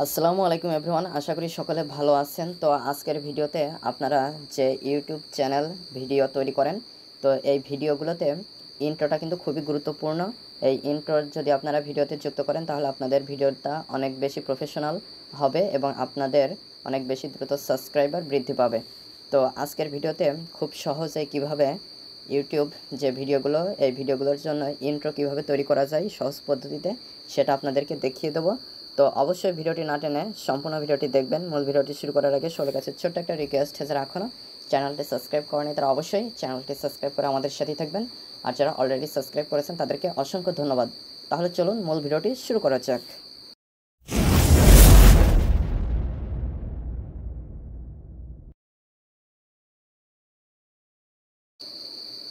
আসসালামু আলাইকুম এভরিওয়ান, আশা করি সকলে ভালো আছেন। তো আজকের ভিডিওতে আপনারা যে ইউটিউব চ্যানেল ভিডিও তৈরি করেন, তো এই ভিডিওগুলোতে ইন্ট্রোটা কিন্তু খুবই গুরুত্বপূর্ণ। এই ইন্ট্রো যদি আপনারা ভিডিওতে যুক্ত করেন তাহলে আপনাদের ভিডিওটা অনেক বেশি প্রফেশনাল হবে এবং আপনাদের অনেক বেশি দ্রুত সাবস্ক্রাইবার বৃদ্ধি পাবে। তো আজকের ভিডিওতে খুব সহজে কিভাবে ইউটিউব যে ভিডিওগুলো, এই ভিডিওগুলোর জন্য ইন্ট্রো কিভাবে তৈরি করা যায় সহজ পদ্ধতিতে, সেটা আপনাদেরকে দেখিয়ে দেবো। তো অবশ্যই ভিডিওটি না টেনে সম্পূর্ণ ভিডিওটি দেখবেন। মূল ভিডিওটি শুরু করার আগে সবার কাছে ছোট্ট একটা রিকোয়েস্ট, যারা এখনও চ্যানেলটি সাবস্ক্রাইব করেনি তারা অবশ্যই চ্যানেলটি সাবস্ক্রাইব করে আমাদের সাথেই থাকবেন, আর যারা অলরেডি সাবস্ক্রাইব করেছেন তাদেরকে অসংখ্য ধন্যবাদ। তাহলে চলুন মূল ভিডিওটি শুরু করা যাক।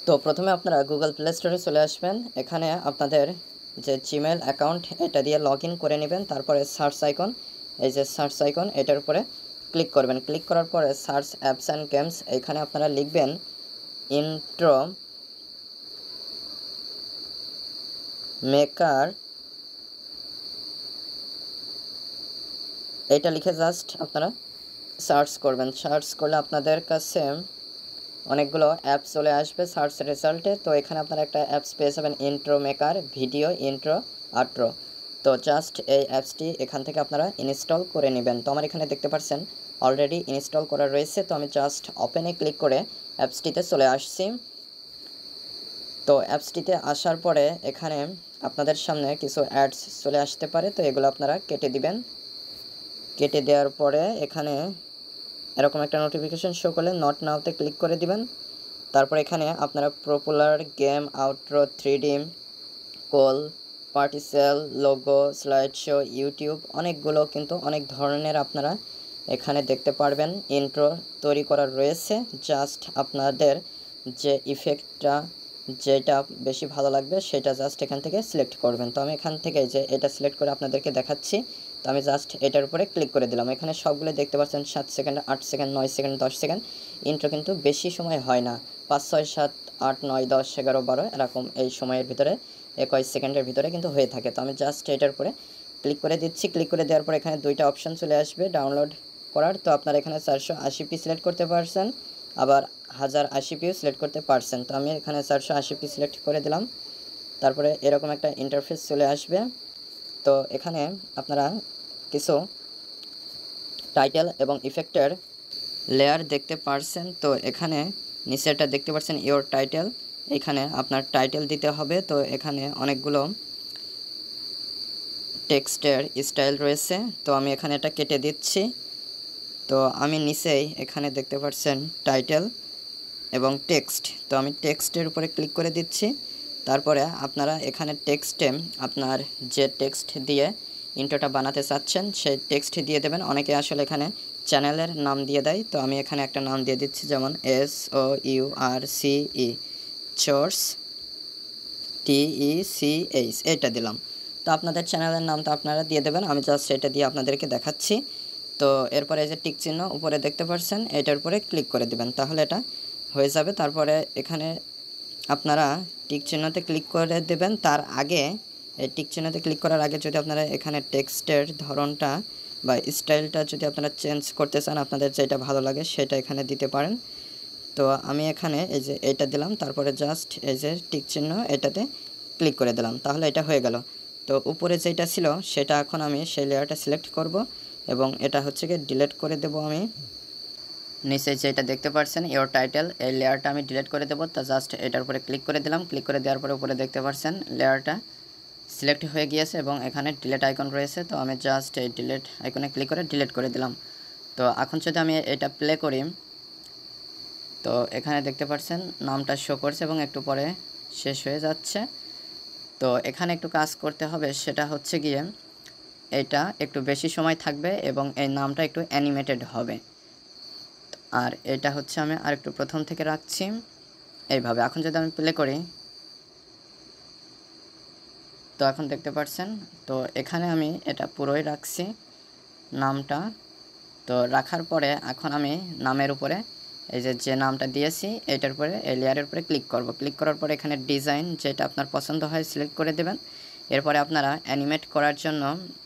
তো প্রথমে আপনারা গুগল প্লে স্টোরে চলে আসবেন। এখানে আপনাদের যে জিমেল অ্যাকাউন্ট এটা দিয়ে লগ ইন করে নেবেন। তারপরে সার্চ আইকন, এই যে সার্চ আইকন, এটার উপরে ক্লিক করবেন। ক্লিক করার পরে সার্চ অ্যাপস অ্যান্ড গেমস, এখানে আপনারা লিখবেন ইন্ট্রো মেকার, এটা লিখে জাস্ট আপনারা সার্চ করবেন। সার্চ করলে আপনাদের কাছে অনেকগুলো অ্যাপস চলে আসবে সার্চ রেজাল্টে। তো এখানে আপনারা একটা অ্যাপস পেয়ে যাবেন, intro maker video intro outro. তো জাস্ট এই অ্যাপসটি এখান থেকে আপনারা ইনস্টল করে নেবেন। তো আমার এখানে দেখতে পাচ্ছেন অলরেডি ইনস্টল করা রয়েছে। তো আমি জাস্ট ওপেনে ক্লিক করে অ্যাপসটিতে চলে আসছি। তো অ্যাপসটিতে আসার পরে এখানে আপনাদের সামনে কিছু অ্যাডস চলে আসতে পারে, তো এগুলো আপনারা কেটে দিবেন। কেটে দেওয়ার পরে এখানে এরকম একটা নোটিফিকেশন শো করলে নট নাওতে ক্লিক করে দিবেন। তারপর এখানে আপনারা popular game, outro, 3D, call, পার্টিসেল, logo, slide show, YouTube, অনেকগুলো কিন্তু অনেক ধরনের আপনারা এখানে দেখতে পারবেন ইন্ট্রো তৈরি করা রয়েছে। জাস্ট আপনাদের যে ইফেক্টটা যেটা বেশি ভালো লাগবে সেটা জাস্ট এখান থেকে সিলেক্ট করবেন। তো আমি এখান থেকে যে এটা সিলেক্ট করে আপনাদেরকে দেখাচ্ছি। তো আমি জাস্ট এটার উপরে ক্লিক করে দিলাম। এখানে সবগুলো দেখতে পাচ্ছেন 7 second, 8 second, 9 second, 10 second. Intro কিন্তু বেশি সময় হয় না, 5, 6, 7, 8, 9, 10, 11, 12 এরকম এই সময়ের ভিতরে 21 সেকেন্ডের ভিতরে কিন্তু হয়ে থাকে। তো আমি জাস্ট এটার উপরে ক্লিক করে দিচ্ছি। ক্লিক করে দেওয়ার পর এখানে দুইটা অপশান চলে আসবে ডাউনলোড করার। তো আপনারা এখানে 480p সিলেক্ট করতে পারছেন, আবার 1080pও সিলেক্ট করতে পারছেন। তো আমি এখানে 480p সিলেক্ট করে দিলাম। তারপরে এরকম একটা ইন্টারফেস চলে আসবে। তো এখানে আপনারা কিছু টাইটেল এবং ইফেক্টের লেয়ার দেখতে পারছেন। তো এখানে নিচেরটা দেখতে পাচ্ছেন ইওর টাইটেল, এখানে আপনার টাইটেল দিতে হবে। তো এখানে অনেকগুলো টেক্সটের স্টাইল রয়েছে, তো আমি এখানে এটা কেটে দিচ্ছি। তো আমি নিচেই এখানে দেখতে পাচ্ছেন টাইটেল এবং টেক্সট, তো আমি টেক্সটের উপরে ক্লিক করে দিচ্ছি। তারপরে আপনারা এখানে টেক্সটে আপনার যে টেক্সট দিয়ে ইন্ট্রোটা বানাতে চাচ্ছেন সেই টেক্সট দিয়ে দেবেন। অনেকে আসলে এখানে চ্যানেলের নাম দিয়ে দেয়, তো আমি এখানে একটা নাম দিয়ে দিচ্ছি, যেমন SOURCE, সোর্স, TECH, এটা দিলাম। তো আপনাদের চ্যানেলের নামটা আপনারা দিয়ে দেবেন, আমি জাস্ট এটা দিয়ে আপনাদেরকে দেখাচ্ছি। তো এরপরে এই যে টিক চিহ্ন উপরে দেখতে পাচ্ছেন, এটার উপরে ক্লিক করে দেবেন, তাহলে এটা হয়ে যাবে। তারপরে এখানে আপনারা টিক চিহ্নতে ক্লিক করে দেবেন। তার আগে এই টিক চিহ্নতে ক্লিক করার আগে যদি আপনারা এখানে টেক্সটের ধরনটা বা স্টাইলটা যদি আপনারা চেঞ্জ করতে চান, আপনাদের যেটা ভালো লাগে সেটা এখানে দিতে পারেন। তো আমি এখানে এই যে এটা দিলাম, তারপরে জাস্ট এই যে টিক চিহ্ন এটাতে ক্লিক করে দিলাম, তাহলে এটা হয়ে গেল। তো উপরে যেটা ছিল সেটা এখন আমি সেই লেয়ারটা সিলেক্ট করব এবং এটা হচ্ছে কি ডিলিট করে দেব। আমি নিচে যেটা দেখতে পাচ্ছেন ইওর টাইটেল, এই লেয়ারটা আমি ডিলিট করে দেবো। তো জাস্ট এটার উপরে ক্লিক করে দিলাম। ক্লিক করে দেওয়ার পরে উপরে দেখতে পাচ্ছেন লেয়ারটা সিলেক্ট হয়ে গিয়েছে এবং এখানে ডিলিট আইকন রয়েছে। তো আমি জাস্ট এই ডিলিট আইকনে ক্লিক করে ডিলিট করে দিলাম। তো এখন যদি আমি এটা প্লে করি, তো এখানে দেখতে পাচ্ছেন নামটা শো করছে এবং একটু পরে শেষ হয়ে যাচ্ছে। তো এখানে একটু কাজ করতে হবে, সেটা হচ্ছে গিয়ে এটা একটু বেশি সময় থাকবে এবং এই নামটা একটু অ্যানিমেটেড হবে। আর এটা হচ্ছে আমি আরেকটু প্রথম থেকে রাখছি এইভাবে। এখন যদি আমি প্লে করি, তো এখন দেখতে পাচ্ছেন, তো এখানে আমি এটা পুরোই রাখছি নামটা। তো রাখার পরে এখন আমি নামের উপরে এই যে নামটা দিয়েছি এটার উপরে এই লেয়ারের উপরে ক্লিক করব। ক্লিক করার পরে এখানে ডিজাইন যেটা আপনার পছন্দ হয় সিলেক্ট করে দেবেন এরপরে আপনারা অ্যানিমেট করার জন্য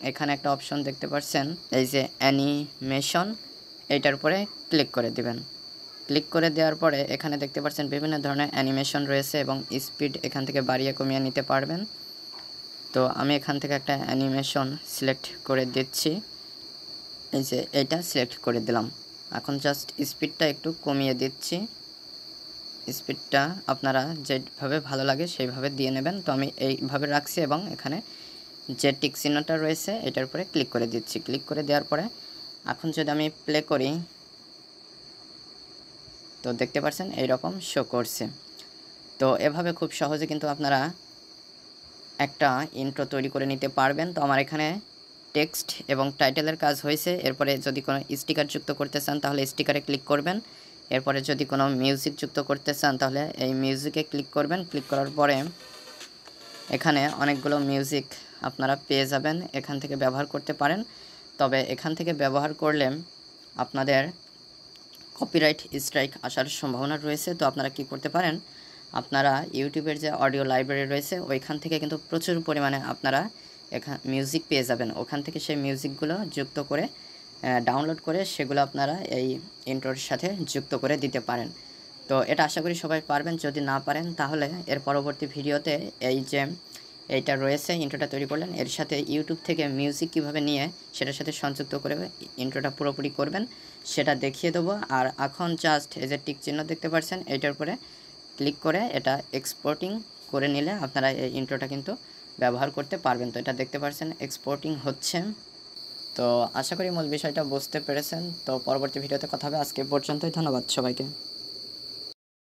এখানে একটা অপশন দেখতে পাচ্ছেন, এই যে অ্যানিমেশন, এইটার উপরে ক্লিক করে দিবেন। ক্লিক করে দেওয়ার পরে এখানে দেখতে পাচ্ছেন বিভিন্ন ধরনের অ্যানিমেশন রয়েছে এবং স্পিড এখান থেকে বাড়িয়ে কমিয়ে নিতে পারবেন। তো আমি এখান থেকে একটা অ্যানিমেশন সিলেক্ট করে দিচ্ছি, এই যে এইটা সিলেক্ট করে দিলাম। এখন জাস্ট স্পিডটা একটু কমিয়ে দিচ্ছি। স্পিডটা আপনারা যেভাবে ভালো লাগে সেইভাবে দিয়ে নেবেন। তো আমি এইভাবে রাখছি এবং এখানে যে টিক চিহ্নটা রয়েছে এটার উপরে ক্লিক করে দিচ্ছি। ক্লিক করে দেওয়ার পরে এখন যদি আমি প্লে করি তো দেখতে পাচ্ছেন এইরকম শো করছে। তো এভাবে খুব সহজে কিন্তু আপনারা একটা ইন্ট্রো তৈরি করে নিতে পারবেন। তো আমার এখানে টেক্সট এবং টাইটেলের কাজ হয়েছে। এরপরে যদি কোনো স্টিকার যুক্ত করতে চান তাহলে স্টিকারে ক্লিক করবেন। এরপরে যদি কোনো মিউজিক যুক্ত করতে চান তাহলে এই মিউজিকে ক্লিক করবেন। ক্লিক করার পরে এখানে অনেকগুলো মিউজিক আপনারা পেয়ে যাবেন, এখান থেকে ব্যবহার করতে পারেন। তবে এখান থেকে ব্যবহার করলে আপনাদের কপিরাইট স্ট্রাইক আসার সম্ভাবনা রয়েছে। তো আপনারা কি করতে পারেন, আপনারা ইউটিউবের যে অডিও লাইব্রেরি রয়েছে ওইখান থেকে কিন্তু প্রচুর পরিমাণে আপনারা মিউজিক পেয়ে যাবেন। ওখান থেকে সেই মিউজিকগুলো যুক্ত করে ডাউনলোড করে সেগুলো আপনারা এই ইন্ট্রোর সাথে যুক্ত করে দিতে পারেন। তো এটা আশা করি সবাই পারবেন। যদি না পারেন তাহলে এর পরবর্তী ভিডিওতে এই যে এইটা রয়েছে ইন্ট্রোটা তৈরি করলেন, এর সাথে ইউটিউব থেকে মিউজিক কিভাবে নিয়ে সেটার সাথে সংযুক্ত করে ইন্ট্রোটা পুরোপুরি করবেন সেটা দেখিয়ে দেবো। আর এখন জাস্ট এই যে টিক চিহ্ন দেখতে পাচ্ছেন এইটার উপরে ক্লিক করে এটা এক্সপোর্টিং করে নিলে আপনারা এই ইন্ট্রোটা কিন্তু ব্যবহার করতে পারবেন। তো এটা দেখতে পাচ্ছেন এক্সপোর্টিং হচ্ছে। তো আশা করি মূল বিষয়টা বুঝতে পেরেছেন। তো পরবর্তী ভিডিওতে কথা হবে। আজকে পর্যন্তই, ধন্যবাদ সবাইকে।